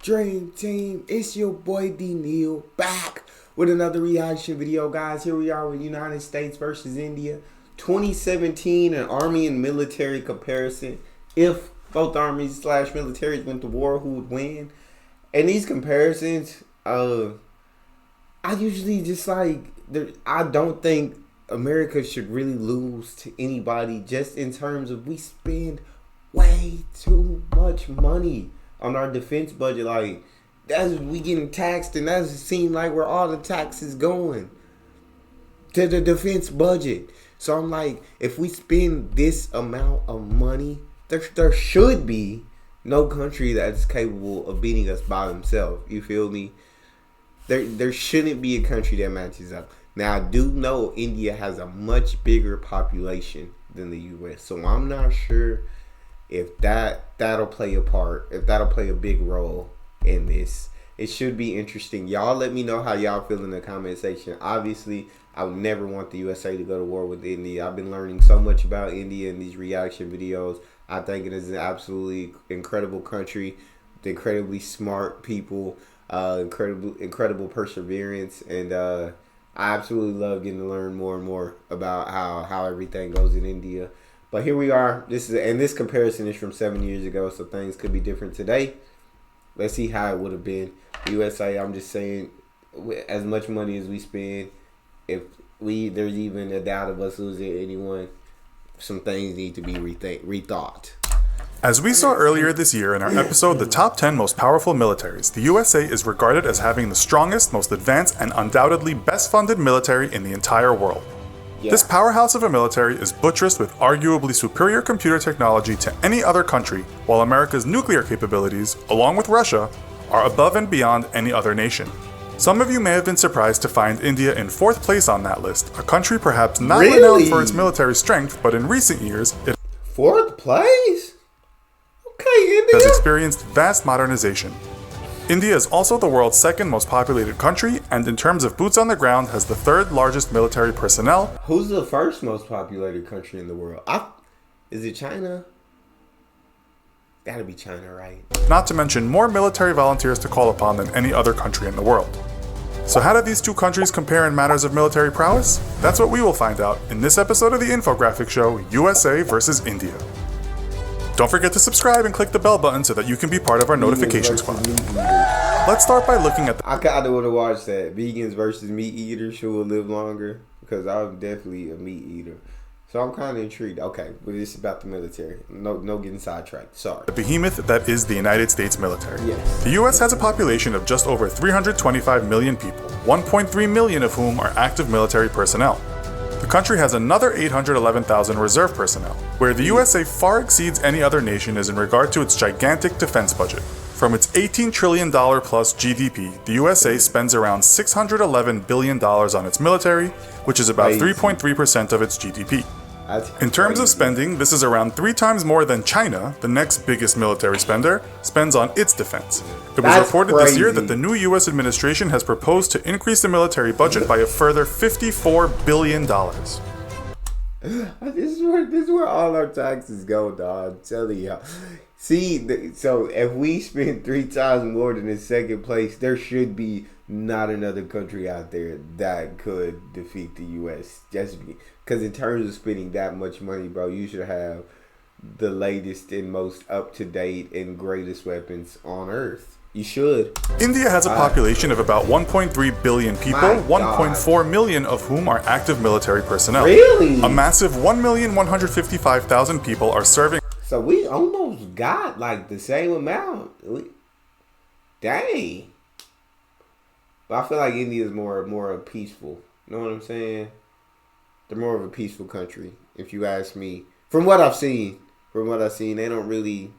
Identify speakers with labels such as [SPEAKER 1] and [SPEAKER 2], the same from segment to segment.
[SPEAKER 1] Dream Team? It's your boy D Neal back with another reaction video, guys. Here we are with United States versus India 2017, an army and military comparison. If both armies / militaries went to war, who would win? And these comparisons, I usually just like, I don't think America should really lose to anybody, just in terms of we spend way too much money on our defense budget. Like, that's we getting taxed, and that seems like where all the taxes going, to the defense budget. So I'm like, if we spend this amount of money, there should be no country that's capable of beating us by themselves. You feel me? There shouldn't be a country that matches up. Now, I do know India has a much bigger population than the U.S., so I'm not sure if that'll play a part, if that'll play a big role in this. It should be interesting. Y'all let me know how y'all feel in the comment section. Obviously, I would never want the USA to go to war with India. I've been learning so much about India in these reaction videos. I think it is an absolutely incredible country with incredibly smart people, incredible perseverance, and I absolutely love getting to learn more and more about how everything goes in India. But here we are. This comparison is from 7 years ago, so things could be different today. Let's see how it would have been. USA, I'm just saying, as much money as we spend, if there's even a doubt of us losing anyone, some things need to be rethought.
[SPEAKER 2] As we saw earlier this year in our episode, The Top 10 Most Powerful Militaries, the USA is regarded as having the strongest, most advanced, and undoubtedly best funded military in the entire world. Yeah. This powerhouse of a military is buttressed with arguably superior computer technology to any other country, while America's nuclear capabilities, along with Russia, are above and beyond any other nation. Some of you may have been surprised to find India in 4th place on that list, a country perhaps not renowned for its military strength, but in recent years, it
[SPEAKER 1] 4th place? Okay, India
[SPEAKER 2] has experienced vast modernization. India is also the world's 2nd most populated country, and in terms of boots on the ground, has the 3rd largest military personnel.
[SPEAKER 1] Who's the 1st most populated country in the world? Is it China? Gotta be China, right?
[SPEAKER 2] Not to mention more military volunteers to call upon than any other country in the world. So how do these two countries compare in matters of military prowess? That's what we will find out in this episode of the infographic show, USA versus India. Don't forget to subscribe and click the bell button so that you can be part of our notification squad. Let's start by looking at
[SPEAKER 1] I kind of want to watch that. Vegans versus meat eaters, who will live longer? Because I'm definitely a meat eater. So I'm kind of intrigued. Okay, but it's about the military. No getting sidetracked. Sorry.
[SPEAKER 2] The behemoth that is the United States military.
[SPEAKER 1] Yes.
[SPEAKER 2] The U.S. has a population of just over 325 million people, 1.3 million of whom are active military personnel. The country has another 811,000 reserve personnel. Where the USA far exceeds any other nation is in regard to its gigantic defense budget. From its $18 trillion plus GDP, the USA spends around $611 billion on its military, which is about 3.3% of its GDP. In terms of spending, this is around 3 times more than China, the next biggest military spender, spends on its defense. It was reported this year that the new U.S. administration has proposed to increase the military budget by a further $54 billion.
[SPEAKER 1] This is where all our taxes go, dog. I'm telling y'all. See, so if we spend 3 times more than in 2nd place, there should be not another country out there that could defeat the U.S. Just because in terms of spending that much money, bro, you should have the latest and most up-to-date and greatest weapons on Earth. You should.
[SPEAKER 2] India has a population of about 1.3 billion people, 1.4 million of whom are active military personnel.
[SPEAKER 1] Really?
[SPEAKER 2] A massive 1,155,000 people are serving.
[SPEAKER 1] So we almost got like the same amount. Dang. But I feel like India is more peaceful. You know what I'm saying? They're more of a peaceful country, if you ask me. From what I've seen, they don't really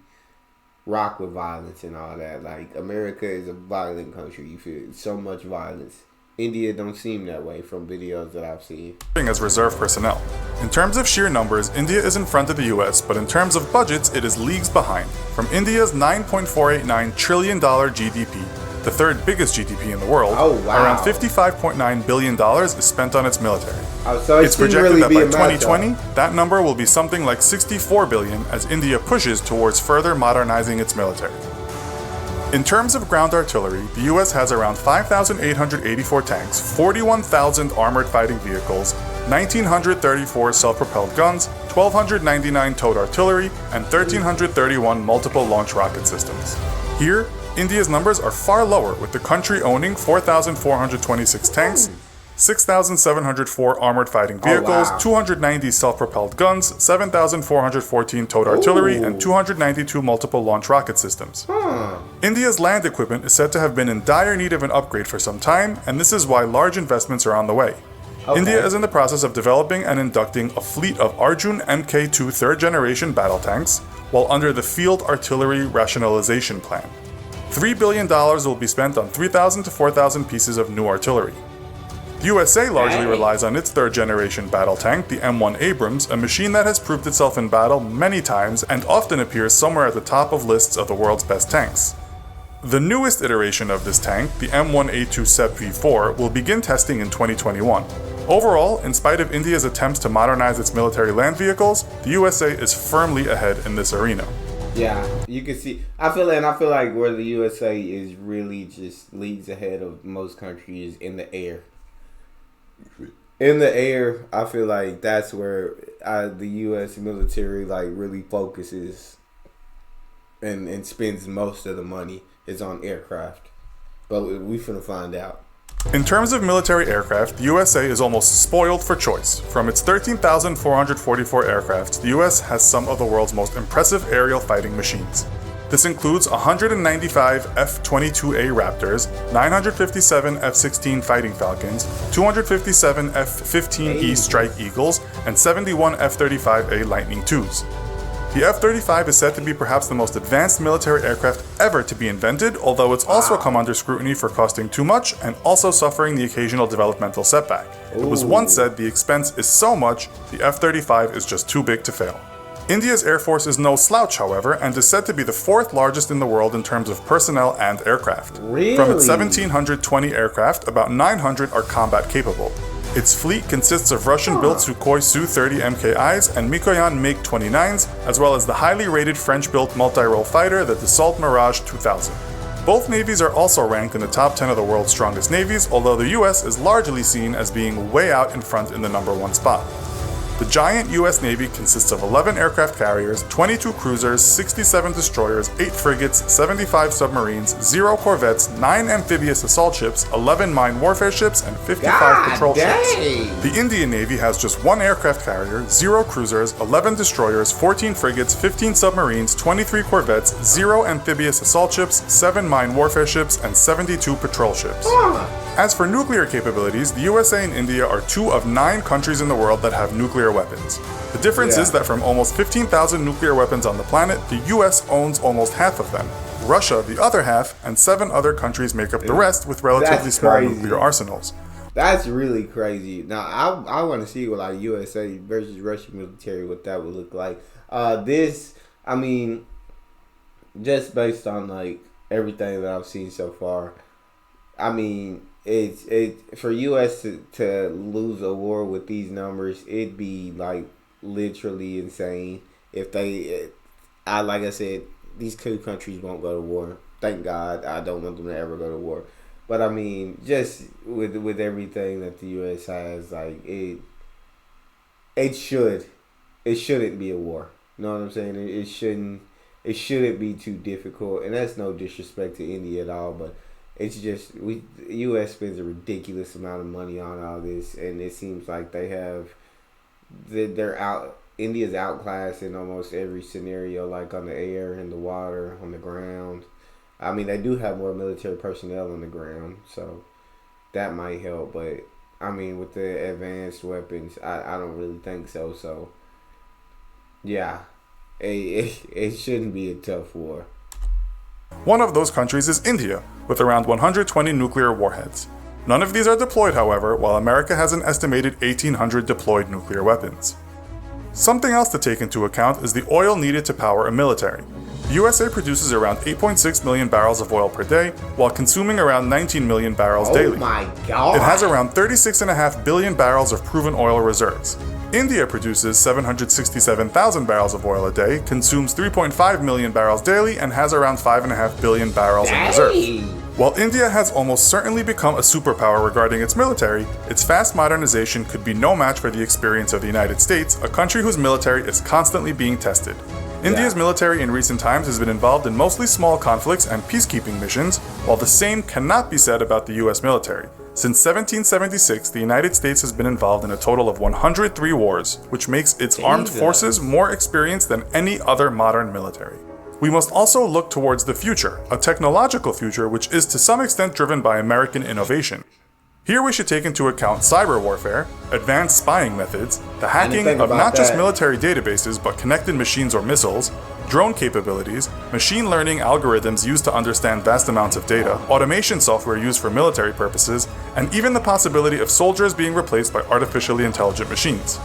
[SPEAKER 1] rock with violence and all that. Like, America is a violent country. You feel so much violence. India don't seem that way from videos that I've seen.
[SPEAKER 2] As reserve personnel. In terms of sheer numbers, India is in front of the US, but in terms of budgets, it is leagues behind. From India's $9.489 trillion GDP, the 3rd biggest GDP in the world, around $55.9 billion is spent on its military.
[SPEAKER 1] So
[SPEAKER 2] it's projected that by 2020, that number will be something like $64 billion as India pushes towards further modernizing its military. In terms of ground artillery, the US has around 5,884 tanks, 41,000 armored fighting vehicles, 1,934 self-propelled guns, 1,299 towed artillery, and 1,331 multiple launch rocket systems. Here, India's numbers are far lower, with the country owning 4,426 tanks, 6,704 armored fighting vehicles, 290 self-propelled guns, 7,414 towed artillery, and 292 multiple launch rocket systems. India's land equipment is said to have been in dire need of an upgrade for some time, and this is why large investments are on the way. India is in the process of developing and inducting a fleet of Arjun Mk2 third-generation battle tanks, while under the Field Artillery Rationalization Plan. $3 billion will be spent on 3,000 to 4,000 pieces of new artillery. The USA largely relies on its third-generation battle tank, the M1 Abrams, a machine that has proved itself in battle many times and often appears somewhere at the top of lists of the world's best tanks. The newest iteration of this tank, the M1A2 SEP V4, will begin testing in 2021. Overall, in spite of India's attempts to modernize its military land vehicles, the USA is firmly ahead in this arena.
[SPEAKER 1] Yeah, you can see. I feel like where the USA is really just leagues ahead of most countries in the air. In the air, I feel like that's where the U.S. military like really focuses and spends most of the money is on aircraft. But we finna find out.
[SPEAKER 2] In terms of military aircraft, the USA is almost spoiled for choice. From its 13,444 aircraft, the US has some of the world's most impressive aerial fighting machines. This includes 195 F-22A Raptors, 957 F-16 Fighting Falcons, 257 F-15E Strike Eagles, and 71 F-35A Lightning IIs. The F-35 is said to be perhaps the most advanced military aircraft ever to be invented, although it's also come under scrutiny for costing too much and also suffering the occasional developmental setback. It was once said the expense is so much, the F-35 is just too big to fail. India's Air Force is no slouch, however, and is said to be the fourth largest in the world in terms of personnel and aircraft.
[SPEAKER 1] Really?
[SPEAKER 2] From its 1,720 aircraft, about 900 are combat capable. Its fleet consists of Russian-built Sukhoi Su-30 MKIs and Mikoyan MiG-29s, as well as the highly rated French-built multi-role fighter, the Dassault Mirage 2000. Both navies are also ranked in the top 10 of the world's strongest navies, although the US is largely seen as being way out in front in the #1 spot. The giant US Navy consists of 11 aircraft carriers, 22 cruisers, 67 destroyers, 8 frigates, 75 submarines, 0 corvettes, 9 amphibious assault ships, 11 mine warfare ships, and 55 patrol ships. The Indian Navy has just 1 aircraft carrier, 0 cruisers, 11 destroyers, 14 frigates, 15 submarines, 23 corvettes, 0 amphibious assault ships, 7 mine warfare ships, and 72 patrol ships. As for nuclear capabilities, the USA and India are 2 of 9 countries in the world that have nuclear weapons. The difference is that from almost 15,000 nuclear weapons on the planet, the US owns almost half of them. Russia, the other half, and 7 other countries make up the rest with relatively small nuclear arsenals.
[SPEAKER 1] That's really crazy. Now, I want to see what like USA versus Russian military, what that would look like. Just based on like everything that I've seen so far, it's for US to lose a war with these numbers, it'd be like literally insane if they. Like I said, these 2 countries won't go to war. Thank God. I don't want them to ever go to war. But just with everything that the US has, like it shouldn't be a war. You know what I'm saying? It shouldn't be too difficult, and that's no disrespect to India at all, but. It's just U.S. spends a ridiculous amount of money on all this, and it seems like they're out. India's outclassed in almost every scenario, like on the air, in the water, on the ground. They do have more military personnel on the ground, so that might help. But with the advanced weapons, I don't really think so. So yeah, it shouldn't be a tough war.
[SPEAKER 2] One of those countries is India, with around 120 nuclear warheads. None of these are deployed, however, while America has an estimated 1,800 deployed nuclear weapons. Something else to take into account is the oil needed to power a military. The USA produces around 8.6 million barrels of oil per day, while consuming around 19 million barrels daily.
[SPEAKER 1] Oh my God!
[SPEAKER 2] It has around 36.5 billion barrels of proven oil reserves. India produces 767,000 barrels of oil a day, consumes 3.5 million barrels daily, and has around 5.5 billion barrels in reserve. While India has almost certainly become a superpower regarding its military, its fast modernization could be no match for the experience of the United States, a country whose military is constantly being tested. India's military in recent times has been involved in mostly small conflicts and peacekeeping missions, while the same cannot be said about the US military. Since 1776, the United States has been involved in a total of 103 wars, which makes its armed forces more experienced than any other modern military. We must also look towards the future, a technological future which is to some extent driven by American innovation. Here we should take into account cyber warfare, advanced spying methods, the hacking of not just military databases but connected machines or missiles, drone capabilities, machine learning algorithms used to understand vast amounts of data, automation software used for military purposes, and even the possibility of soldiers being replaced by artificially intelligent machines.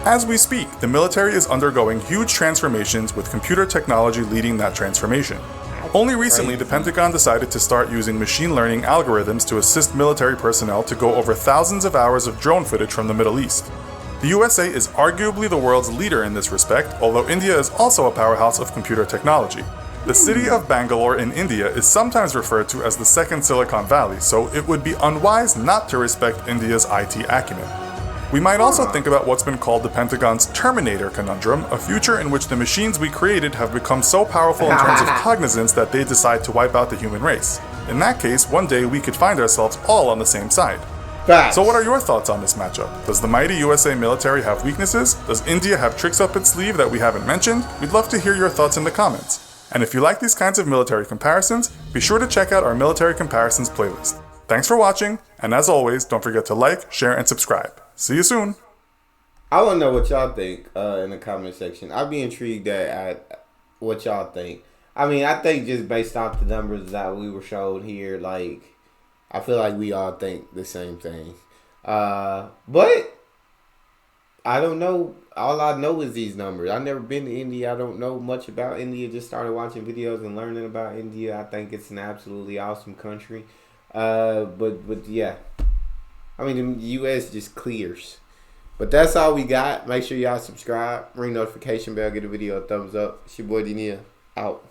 [SPEAKER 2] As we speak, the military is undergoing huge transformations with computer technology leading that transformation. Only recently, the Pentagon decided to start using machine learning algorithms to assist military personnel to go over thousands of hours of drone footage from the Middle East. The USA is arguably the world's leader in this respect, although India is also a powerhouse of computer technology. The city of Bangalore in India is sometimes referred to as the second Silicon Valley, so it would be unwise not to respect India's IT acumen. We might also think about what's been called the Pentagon's Terminator conundrum, a future in which the machines we created have become so powerful in terms of cognizance that they decide to wipe out the human race. In that case, one day we could find ourselves all on the same side. So what are your thoughts on this matchup? Does the mighty USA military have weaknesses? Does India have tricks up its sleeve that we haven't mentioned? We'd love to hear your thoughts in the comments. And if you like these kinds of military comparisons, be sure to check out our military comparisons playlist. Thanks for watching, and as always, don't forget to like, share, and subscribe. See you soon.
[SPEAKER 1] I want to know what y'all think in the comment section. I'd be intrigued at what y'all think. I mean, I think just based off the numbers that we were showed here, like, I feel like we all think the same thing. But I don't know. All I know is these numbers. I've never been to India. I don't know much about India. Just started watching videos and learning about India. I think it's an absolutely awesome country. But yeah. I mean, the U.S. just clears. But that's all we got. Make sure y'all subscribe, ring notification bell, get the video a thumbs up. It's your boy D-Neal, out.